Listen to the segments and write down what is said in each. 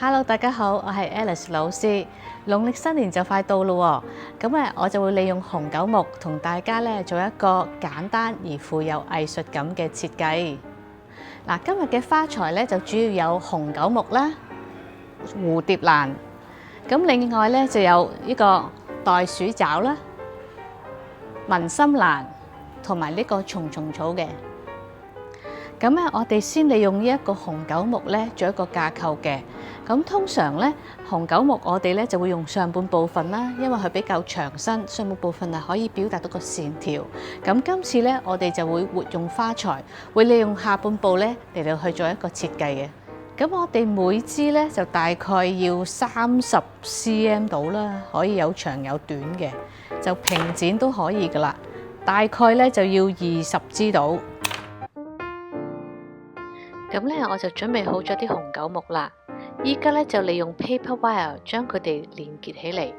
Hello，大家好，我係 Alice 老師。農曆新年就快到咯喎，咁我就會利用紅狗木同大家做一個簡單而富有藝術感嘅設計。嗱，今日嘅花材就主要有紅狗木啦、蝴蝶蘭，咁另外就有呢個袋鼠爪啦、文心蘭同埋呢個蟲蟲草嘅。咁我哋先利用呢一個紅狗木做一個架構嘅。咁通常紅狗木我哋就會用上半部分啦，因為佢比較長身，上半部分可以表達到個線條。咁今次我哋就會活用花材，會利用下半部嚟到去做一個設計嘅。咁我哋每支就大概要30 cm 到啦，可以有長有短嘅，就平剪都可以噶啦。大概就要20支到。咁我就準備好咗啲紅狗木啦。依家就利用 paper wire 將佢哋連結起嚟。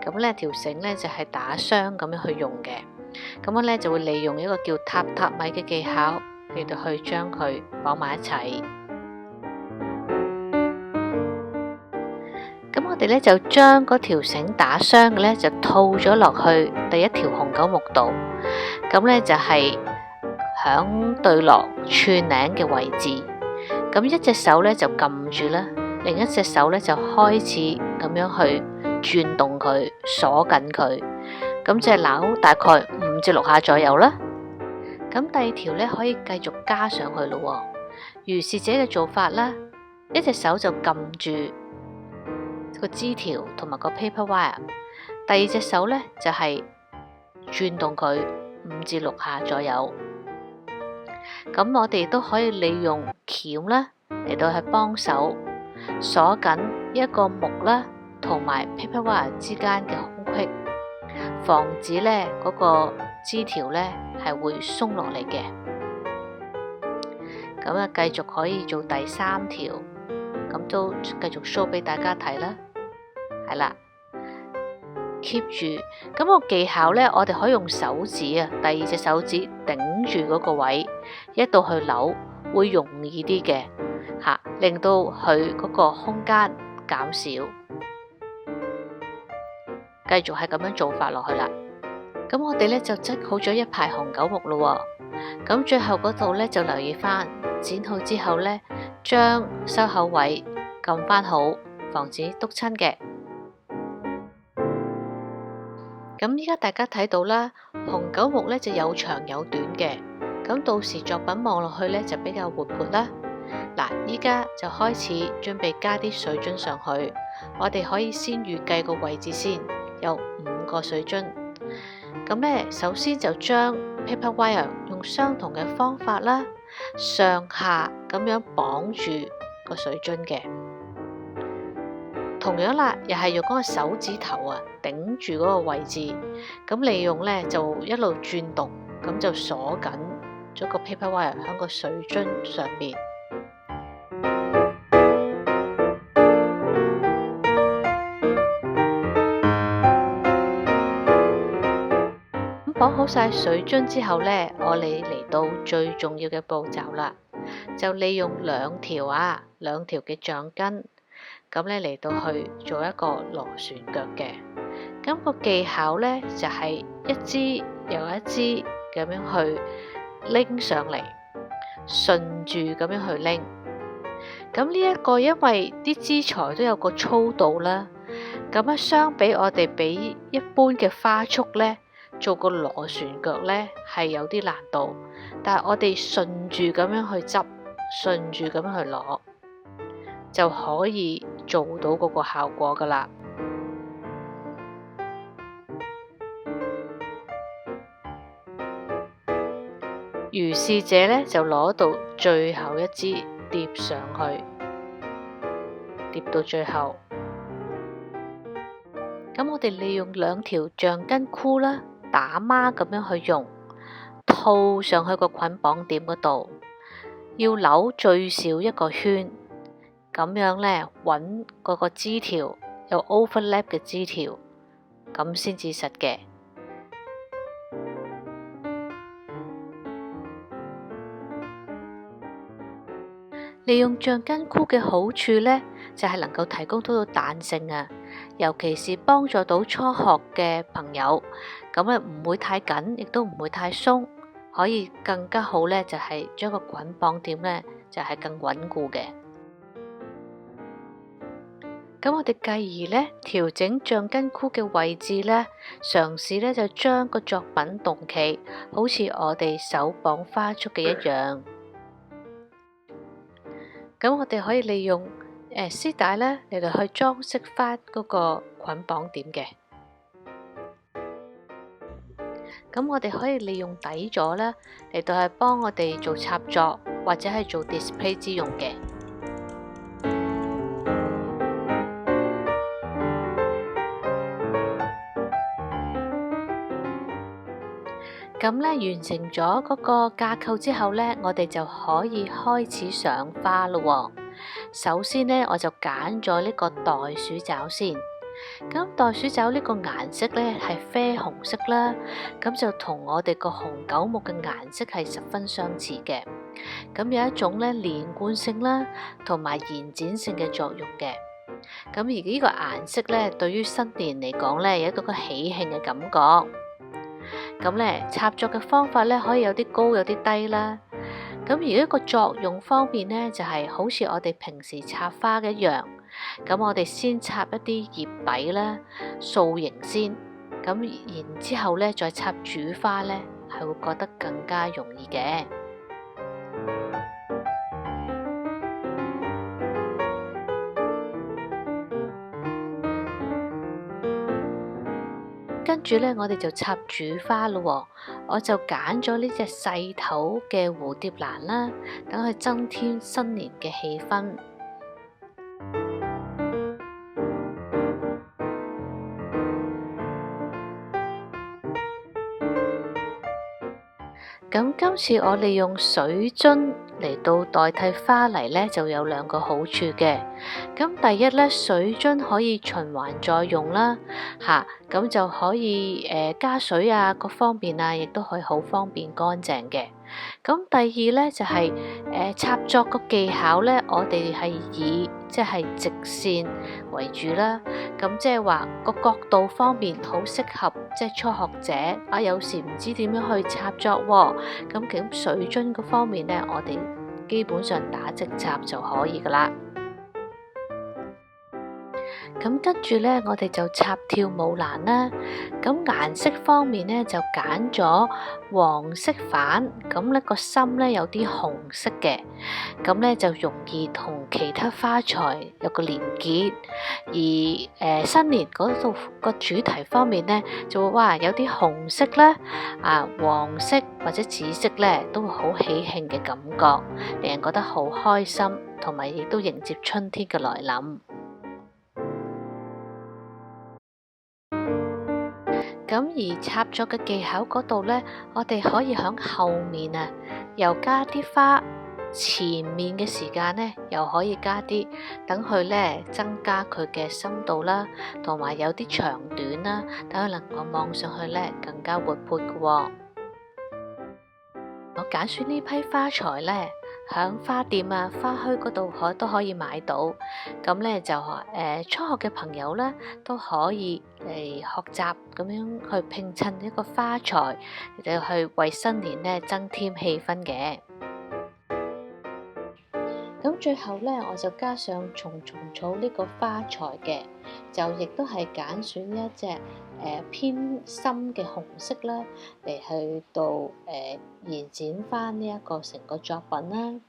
咁條繩就係打雙咁樣去用嘅。咁我就會利用一個叫塔塔米嘅技巧嚟到去將佢綁埋一齊。咁我哋就將嗰條繩打雙嘅就套咗落去第一條紅狗木度。咁就係響對落串領嘅位置。咁一隻手就撳住啦，另一隻手就開始咁樣去轉動佢，鎖緊佢。咁隻扭大概5至6下左右啦。咁第二條可以繼續加上去咯。如是者嘅做法啦，一隻手就撳住個枝條同埋個 paper wire， 第二隻手就係轉動佢5至6下左右。咁我哋都可以利用鉗啦嚟到去幫手鎖緊一個木啦同埋 paper wire 之間嘅空隙，防止嗰個枝條係會鬆落嚟嘅。咁繼續可以做第3條，咁都繼續 show 俾大家睇啦。係啦，keep 住。咁個技巧我哋可以用手指第二隻手指頂住嗰個位，一到去扭會容易啲嘅吓，令到佢嗰個空間減少。繼續係咁樣做法落去啦。咁我哋就織好咗一排紅狗木咯。咁最後嗰度就留意翻，剪好之後將收口位撳翻好，防止篤親嘅。咁依家大家睇到啦，紅狗木就有長有短嘅。咁到時作品望落去就比較活潑啦。嗱，依家就開始準備加啲水樽上去。我哋可以先預計個位置先，有5個水樽。咁首先就將 paper wire 用相同嘅方法啦，上下咁樣綁住個水樽嘅。同樣啦，又係用嗰個手指頭頂住嗰個位置，咁利用就一路轉動，咁就鎖緊咗個 paper wire 喺個水樽上面。咁綁好晒水樽之後我哋嚟到最重要嘅步驟啦，就利用兩條嘅橡筋。咁嚟到去做一個螺旋腳嘅。咁個技巧就係一支又一支咁樣去拎上嚟，順住咁樣去拎。咁呢一個因為啲枝材都有個粗度啦，咁相比我哋俾一般嘅花束做個螺旋腳係有啲難度，但係我哋順住咁樣去執，順住咁樣去攞，就可以做到嗰個效果噶啦。如是者就攞到最後一支疊上去，疊到最後。咁我哋利用2條橡筋箍啦，打孖咁樣去用，套上去個捆綁點嗰度，要扭最少1個圈。咁樣揾嗰個枝條有 overlap 嘅枝條，咁先至實嘅。利用橡筋箍嘅好處呢，就係能夠提供到彈性啊，尤其是幫助到初學嘅朋友，咁啊唔會太緊，亦都唔會太鬆，可以更加好咧，就係將個捆綁點咧就係更穩固嘅。咁我哋繼而咧調整橡筋箍嘅位置咧，嘗試咧就將個作品動企，好似我哋手綁花束嘅一樣。咁我哋可以利用絲帶咧嚟到去裝飾翻嗰個捆綁點嘅。咁我哋可以利用底座咧嚟到係幫我哋做插座或者係做 display 之用嘅。咁咧完成咗嗰個架構之後咧，我哋就可以開始上花咯。首先咧，我就揀咗呢個袋鼠爪先。咁袋鼠爪呢個顏色咧係啡紅色啦，咁就同我哋個紅九木嘅顏色係十分相似嘅。咁有一種咧連貫性啦，同埋延展性嘅作用嘅。咁而呢個顏色咧，對於新年嚟講咧，有一個喜慶嘅感覺。咁咧插座嘅方法咧，可以有啲高有啲低啦。咁而一個作用方面咧，就係好似我哋平時插花嘅一樣。咁我哋先插一啲葉底啦，塑形先。咁然之後咧，再插主花咧，係會覺得更加容易嘅。跟住咧，我哋就插主花咯。我就揀咗呢隻細頭嘅蝴蝶蘭啦，等佢增添新年嘅氣氛。咁今次我利用水樽嚟到代替花泥咧，就有兩個好處嘅。咁第一咧，水樽可以循環再用啦，咁就可以加水啊，各方面啊，亦都可以好方便乾淨嘅。咁第二咧就係插座個技巧咧，我哋係以即係直線為主啦。咁即係話個角度方面好適合即係初學者啊，有時唔知點樣去插座喎。咁水樽嗰方面咧，我哋基本上打直插就可以噶啦。咁跟住咧，我哋就插跳舞蘭啦。咁顏色方面咧，就揀咗黃色反，咁咧個心咧有啲紅色嘅，咁咧就容易同其他花材有個連結。而新年嗰度個主題方面咧，就會有啲紅色咧，黃色或者紫色咧，都會好喜慶嘅感覺，令人覺得好開心，同埋亦都迎接春天嘅來臨。咁而插座嘅技巧嗰度呢，我哋可以響後面又加啲花，前面嘅時間呢，又可以加啲，等佢呢增加佢嘅深度啦，同埋有啲長短啦，等佢能夠望上去呢更加活潑嘅喎。我揀選呢批花材呢，響花店花墟嗰度都可以買到。咁呢就初學嘅朋友呢，都可以嚟學習咁樣去拼襯一個花材，就去為新年呢增添氣氛嘅。咁最後呢，我就加上蟲蟲草呢個花材嘅，就亦都係揀選一隻偏深嘅紅色啦，嚟去到延展翻呢一個成個作品啦。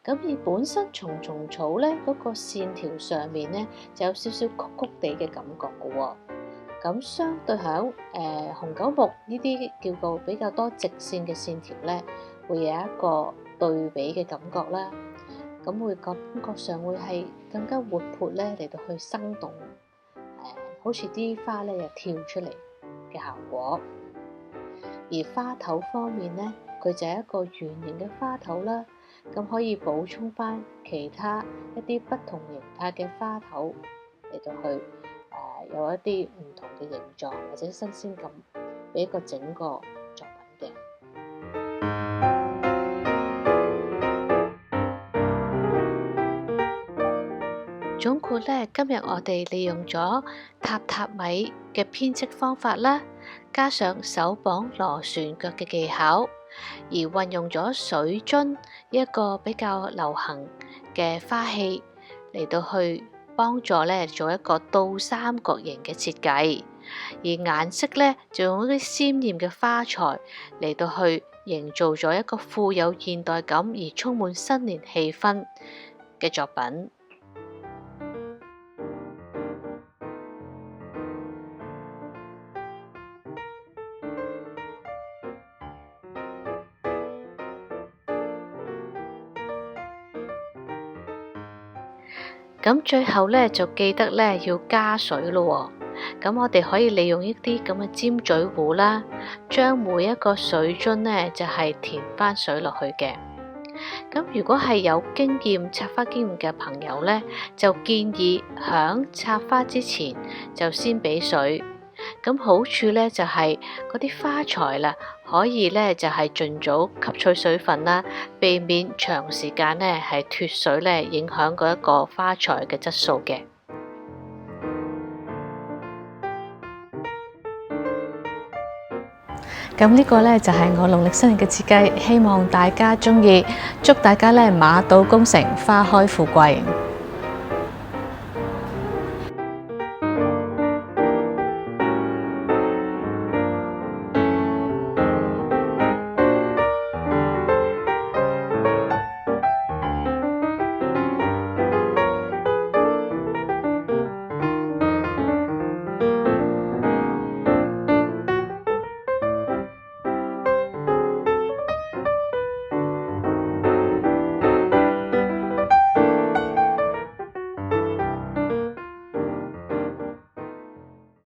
咁而本身蟲蟲草咧嗰個線條上面咧就有少少曲曲地嘅感覺嘅喎。咁相對響紅九木呢啲叫做比較多直線嘅線條咧，會有一個對比嘅感覺啦。咁會感覺上會係更加活潑咧，嚟到去生動，好似啲花咧又跳出嚟嘅效果。而花頭方面咧，佢就係一個圓形嘅花頭啦。咁可以補充翻其他一啲不同形態嘅花頭嚟到去有一啲唔同嘅形狀或者新鮮感，俾一個整個作品嘅。總括咧，今日我哋利用咗榻榻米嘅編織方法啦，加上手綁螺旋腳嘅技巧，而運用咗水樽一個比較流行嘅花器嚟到去幫助咧做一個倒三角形嘅設計，而顏色咧就用一啲鮮豔嘅花材嚟到去營造咗一個富有現代感而充滿新年氣氛嘅作品。咁最後咧就記得咧要加水咯喎，咁我哋可以利用一啲咁嘅尖嘴壺啦，將每一個水樽咧就係填翻水落去嘅。咁如果係有插花經驗嘅朋友咧，就建議響插花之前就先俾水。咁好處咧就係嗰啲花材啦，可以咧就係盡早吸取水分啦，避免長時間咧係脫水咧，影響嗰一個花材嘅質素嘅。咁呢個咧就係我農曆新年嘅設計，希望大家鍾意，祝大家咧馬到功成，花開富貴。